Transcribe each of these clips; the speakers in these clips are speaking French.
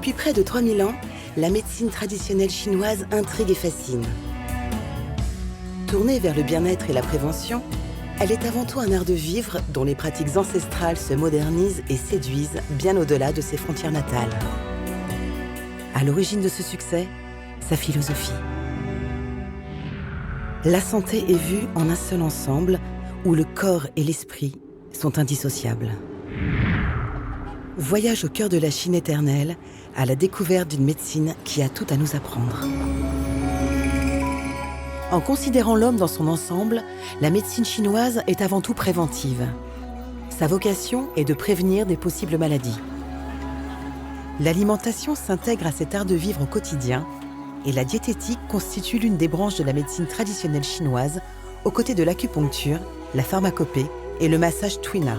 Depuis près de 3000 ans, la médecine traditionnelle chinoise intrigue et fascine. Tournée vers le bien-être et la prévention, elle est avant tout un art de vivre dont les pratiques ancestrales se modernisent et séduisent bien au-delà de ses frontières natales. À l'origine de ce succès, sa philosophie. La santé est vue en un seul ensemble où le corps et l'esprit sont indissociables. Voyage au cœur de la Chine éternelle, à la découverte d'une médecine qui a tout à nous apprendre. En considérant l'homme dans son ensemble, la médecine chinoise est avant tout préventive. Sa vocation est de prévenir des possibles maladies. L'alimentation s'intègre à cet art de vivre au quotidien et la diététique constitue l'une des branches de la médecine traditionnelle chinoise, aux côtés de l'acupuncture, la pharmacopée et le massage Tuina.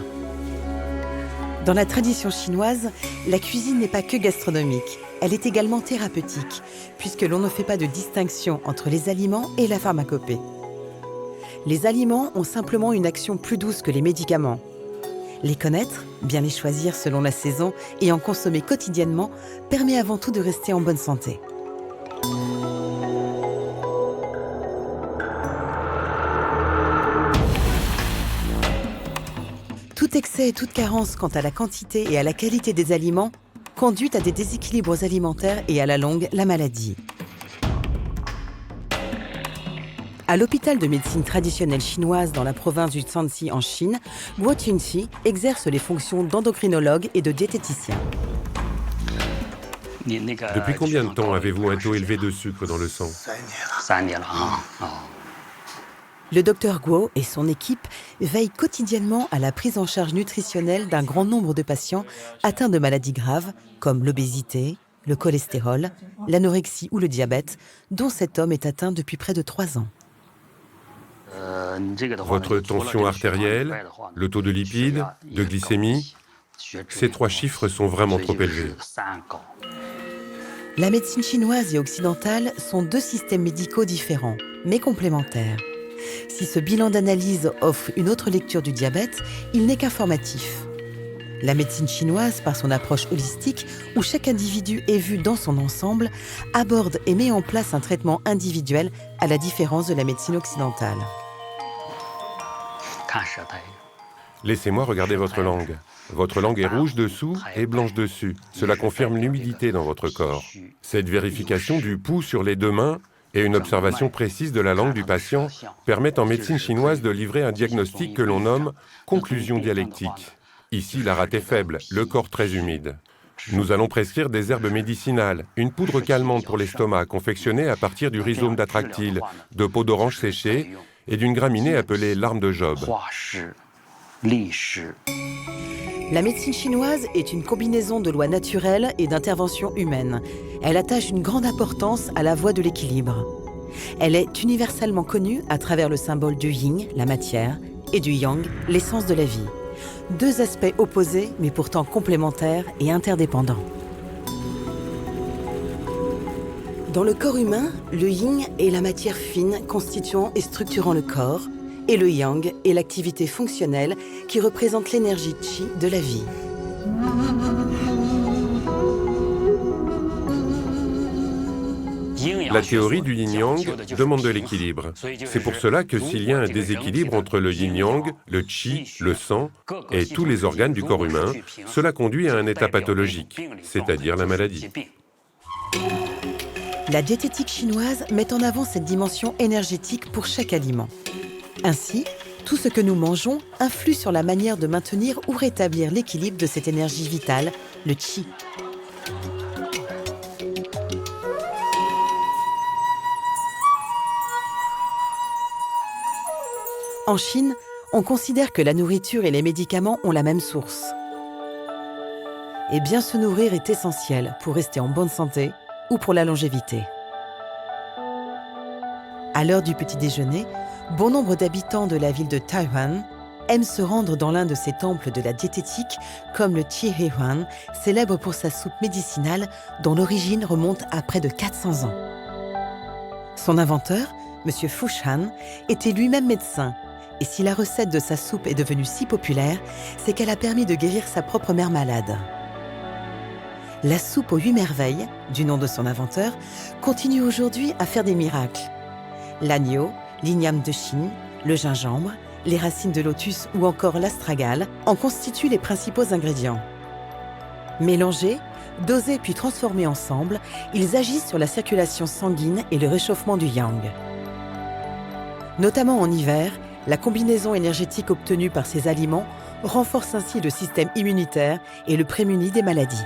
Dans la tradition chinoise, la cuisine n'est pas que gastronomique, elle est également thérapeutique, puisque l'on ne fait pas de distinction entre les aliments et la pharmacopée. Les aliments ont simplement une action plus douce que les médicaments. Les connaître, bien les choisir selon la saison et en consommer quotidiennement permet avant tout de rester en bonne santé. Tout excès et toute carence quant à la quantité et à la qualité des aliments conduit à des déséquilibres alimentaires et à la longue, la maladie. À l'hôpital de médecine traditionnelle chinoise dans la province du Shanxi en Chine, Guo Qingqi exerce les fonctions d'endocrinologue et de diététicien. Depuis combien de temps avez-vous un taux élevé de sucre dans le sang? Le docteur Guo et son équipe veillent quotidiennement à la prise en charge nutritionnelle d'un grand nombre de patients atteints de maladies graves comme l'obésité, le cholestérol, l'anorexie ou le diabète, dont cet homme est atteint depuis près de 3 ans. Votre tension artérielle, le taux de lipides, de glycémie, ces 3 chiffres sont vraiment trop élevés. La médecine chinoise et occidentale sont 2 systèmes médicaux différents, mais complémentaires. Si ce bilan d'analyse offre une autre lecture du diabète, il n'est qu'informatif. La médecine chinoise, par son approche holistique, où chaque individu est vu dans son ensemble, aborde et met en place un traitement individuel à la différence de la médecine occidentale. Laissez-moi regarder votre langue. Votre langue est rouge dessous et blanche dessus. Cela confirme l'humidité dans votre corps. Cette vérification du pouls sur les 2 mains et une observation précise de la langue du patient permettent en médecine chinoise de livrer un diagnostic que l'on nomme « conclusion dialectique ». Ici, la rate est faible, le corps très humide. Nous allons prescrire des herbes médicinales, une poudre calmante pour l'estomac confectionnée à partir du rhizome d'atractyle, de peau d'orange séchée et d'une graminée appelée larme de Job. La médecine chinoise est une combinaison de lois naturelles et d'interventions humaines. Elle attache une grande importance à la voie de l'équilibre. Elle est universellement connue à travers le symbole du yin, la matière, et du yang, l'essence de la vie. 2 aspects opposés, mais pourtant complémentaires et interdépendants. Dans le corps humain, le yin est la matière fine constituant et structurant le corps, et le yang est l'activité fonctionnelle qui représente l'énergie chi de la vie. La théorie du yin-yang demande de l'équilibre. C'est pour cela que s'il y a un déséquilibre entre le yin-yang, le qi, le sang et tous les organes du corps humain, cela conduit à un état pathologique, c'est-à-dire la maladie. La diététique chinoise met en avant cette dimension énergétique pour chaque aliment. Ainsi, tout ce que nous mangeons influe sur la manière de maintenir ou rétablir l'équilibre de cette énergie vitale, le qi. En Chine, on considère que la nourriture et les médicaments ont la même source. Et bien se nourrir est essentiel pour rester en bonne santé ou pour la longévité. À l'heure du petit déjeuner, bon nombre d'habitants de la ville de Taiyuan aiment se rendre dans l'un de ces temples de la diététique, comme le Qihaihuan, célèbre pour sa soupe médicinale dont l'origine remonte à près de 400 ans. Son inventeur, M. Fu Shan, était lui-même médecin. Et si la recette de sa soupe est devenue si populaire, c'est qu'elle a permis de guérir sa propre mère malade. La soupe aux 8 merveilles, du nom de son inventeur, continue aujourd'hui à faire des miracles. L'agneau, l'igname de Chine, le gingembre, les racines de lotus ou encore l'astragale en constituent les principaux ingrédients. Mélangés, dosés puis transformés ensemble, ils agissent sur la circulation sanguine et le réchauffement du yang. Notamment en hiver, la combinaison énergétique obtenue par ces aliments renforce ainsi le système immunitaire et le prémunit des maladies.